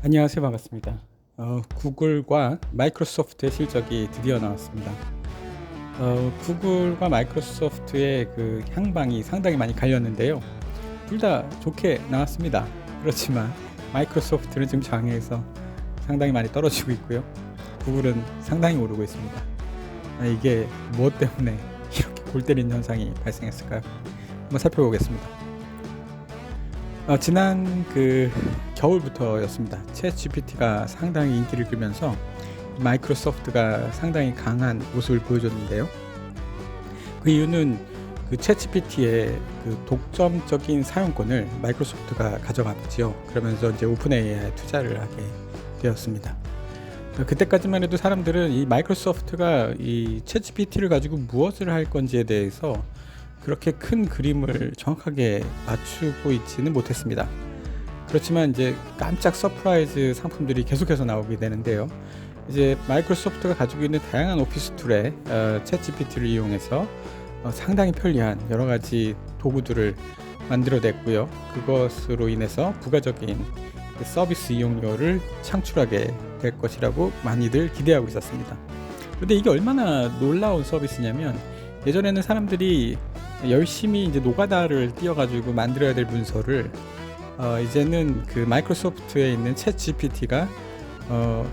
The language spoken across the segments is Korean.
안녕하세요. 반갑습니다. 구글과 마이크로소프트의 실적이 드디어 나왔습니다. 구글과 마이크로소프트의 그 향방이 상당히 많이 갈렸는데요. 둘 다 좋게 나왔습니다. 그렇지만 마이크로소프트는 지금 장에서 상당히 많이 떨어지고 있고요. 구글은 상당히 오르고 있습니다. 이게 무엇 때문에 이렇게 골 때리는 현상이 발생했을까요? 한번 살펴보겠습니다. 지난 겨울부터였습니다. 챗GPT가 상당히 인기를 끌면서 마이크로소프트가 상당히 강한 모습을 보여줬는데요. 그 이유는 그 챗GPT의 그 독점적인 사용권을 마이크로소프트가 가져갔지요. 그러면서 이제 오픈 AI에 투자를 하게 되었습니다. 그때까지만 해도 사람들은 이 마이크로소프트가 이 챗GPT를 가지고 무엇을 할 건지에 대해서 그렇게 큰 그림을 정확하게 맞추고 있지는 못했습니다. 그렇지만 이제 깜짝 서프라이즈 상품들이 계속해서 나오게 되는데요. 이제 마이크로소프트가 가지고 있는 다양한 오피스 툴에 챗GPT를 이용해서 상당히 편리한 여러 가지 도구들을 만들어냈고요. 그것으로 인해서 부가적인 서비스 이용료를 창출하게 될 것이라고 많이들 기대하고 있었습니다. 그런데 이게 얼마나 놀라운 서비스냐면, 예전에는 사람들이 열심히 이제 노가다를 띄워가지고 만들어야 될 문서를 이제는 그 마이크로소프트에 있는 챗 GPT가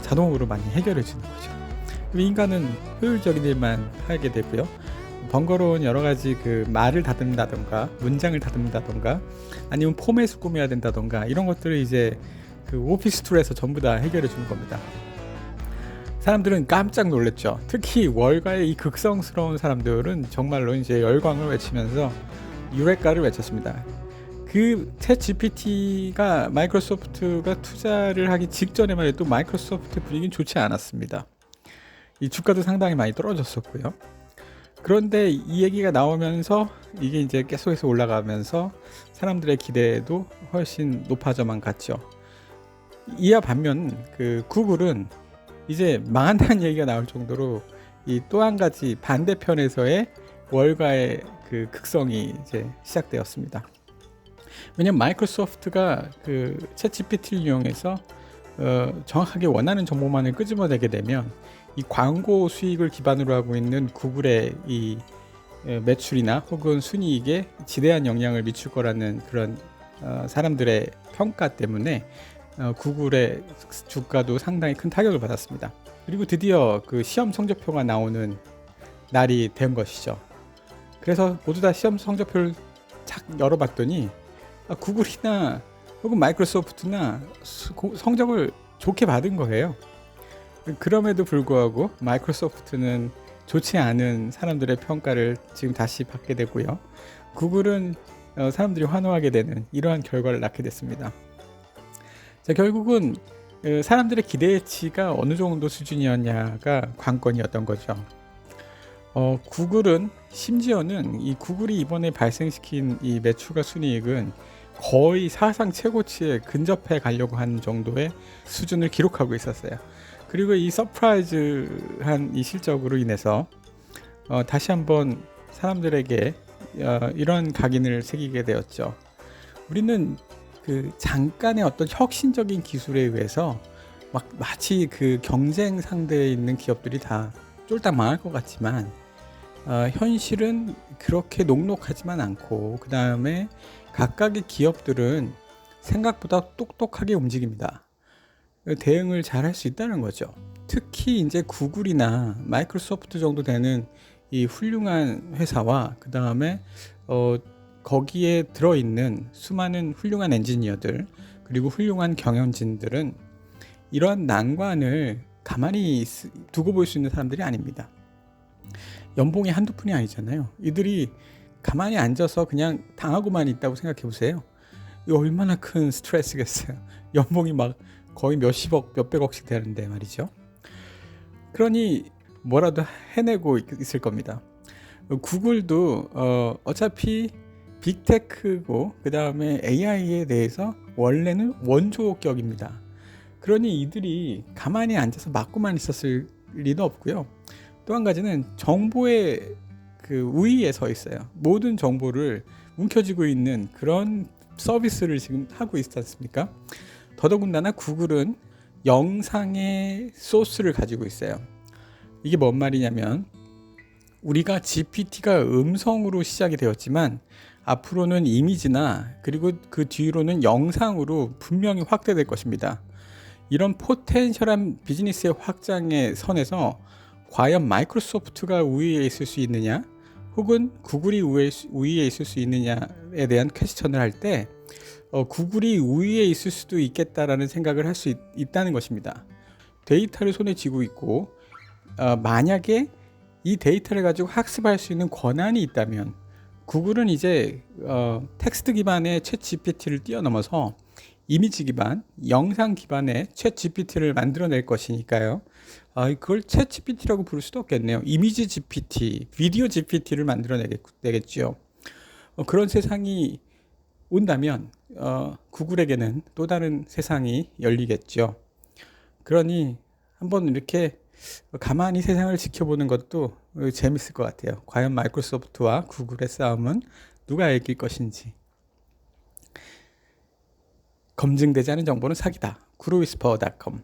자동으로 많이 해결해 주는 거죠. 인간은 효율적인 일만 하게 되고요. 번거로운 여러 가지 그 말을 다듬다던가 문장을 다듬다던가 아니면 포맷을 꾸며야 된다던가 이런 것들을 이제 그 오피스 툴에서 전부 다 해결해 주는 겁니다. 사람들은 깜짝 놀랐죠. 특히 월가의 이 극성스러운 사람들은 정말로 이제 열광을 외치면서 유레카를 외쳤습니다. 그 챗 GPT가 마이크로소프트가 투자를 하기 직전에만 해도 마이크로소프트 분위기는 좋지 않았습니다. 이 주가도 상당히 많이 떨어졌었고요. 그런데 이 얘기가 나오면서 이게 이제 계속해서 올라가면서 사람들의 기대도 훨씬 높아져만 갔죠. 이와 반면 그 구글은 이제 망한다는 얘기가 나올 정도로 이 또 한 가지 반대편에서의 월가의 그 극성이 이제 시작되었습니다. 왜냐면 마이크로소프트가 그 챗GPT를 이용해서 정확하게 원하는 정보만을 끄집어내게 되면 이 광고 수익을 기반으로 하고 있는 구글의 이 매출이나 혹은 순이익에 지대한 영향을 미칠 거라는 그런 사람들의 평가 때문에 구글의 주가도 상당히 큰 타격을 받았습니다. 그리고 드디어 그 시험 성적표가 나오는 날이 된 것이죠. 그래서 모두 다 시험 성적표를 착 열어봤더니 구글이나 혹은 마이크로소프트나 성적을 좋게 받은 거예요. 그럼에도 불구하고 마이크로소프트는 좋지 않은 사람들의 평가를 지금 다시 받게 되고요. 구글은 사람들이 환호하게 되는 이러한 결과를 낳게 됐습니다. 자, 결국은 사람들의 기대치가 어느 정도 수준이었냐가 관건이었던 거죠. 구글은 심지어는 이 구글이 이번에 발생시킨 이 매출과 순이익은 거의 사상 최고치에 근접해 가려고 하는 정도의 수준을 기록하고 있었어요. 그리고 이 서프라이즈한 이 실적으로 인해서 다시 한번 사람들에게 이런 각인을 새기게 되었죠. 우리는 그 잠깐의 어떤 혁신적인 기술에 의해서 막 마치 그 경쟁 상대에 있는 기업들이 다 쫄딱 망할 것 같지만 현실은 그렇게 녹록하지만 않고, 그 다음에 각각의 기업들은 생각보다 똑똑하게 움직입니다. 대응을 잘 할 수 있다는 거죠. 특히 이제 구글이나 마이크로소프트 정도 되는 이 훌륭한 회사와 그 다음에 거기에 들어있는 수많은 훌륭한 엔지니어들 그리고 훌륭한 경영진들은 이러한 난관을 가만히 두고 볼 수 있는 사람들이 아닙니다. 연봉이 한두 푼이 아니잖아요. 이들이 가만히 앉아서 그냥 당하고만 있다고 생각해 보세요. 이거 얼마나 큰 스트레스겠어요. 연봉이 막 거의 몇십억 몇백억씩 되는데 말이죠. 그러니 뭐라도 해내고 있을 겁니다. 구글도 어차피 빅테크고 그 다음에 AI에 대해서 원래는 원조격입니다. 그러니 이들이 가만히 앉아서 맞고만 있었을 리도 없고요. 또 한 가지는 정보의 그 우위에 서 있어요. 모든 정보를 움켜쥐고 있는 그런 서비스를 지금 하고 있지 않습니까? 더더군다나 구글은 영상의 소스를 가지고 있어요. 이게 뭔 말이냐면 우리가 GPT가 음성으로 시작이 되었지만 앞으로는 이미지나 그리고 그 뒤로는 영상으로 분명히 확대될 것입니다. 이런 포텐셜한 비즈니스의 확장의 선에서 과연 마이크로소프트가 우위에 있을 수 있느냐 혹은 구글이 우위에 있을 수 있느냐에 대한 퀘스천을 할 때 구글이 우위에 있을 수도 있겠다라는 생각을 할 수 있다는 것입니다. 데이터를 손에 쥐고 있고 만약에 이 데이터를 가지고 학습할 수 있는 권한이 있다면 구글은 이제 텍스트 기반의 챗 GPT를 뛰어넘어서 이미지 기반, 영상 기반의 챗 GPT를 만들어낼 것이니까요. 그걸 챗 GPT라고 부를 수도 없겠네요. 이미지 GPT, 비디오 GPT를 만들어내겠죠. 그런 세상이 온다면 구글에게는 또 다른 세상이 열리겠죠. 그러니 한번 이렇게 가만히 세상을 지켜보는 것도 재밌을 것 같아요. 과연 마이크로소프트와 구글의 싸움은 누가 이길 것인지. 검증되지 않은 정보는 사기다. 구로위스퍼.com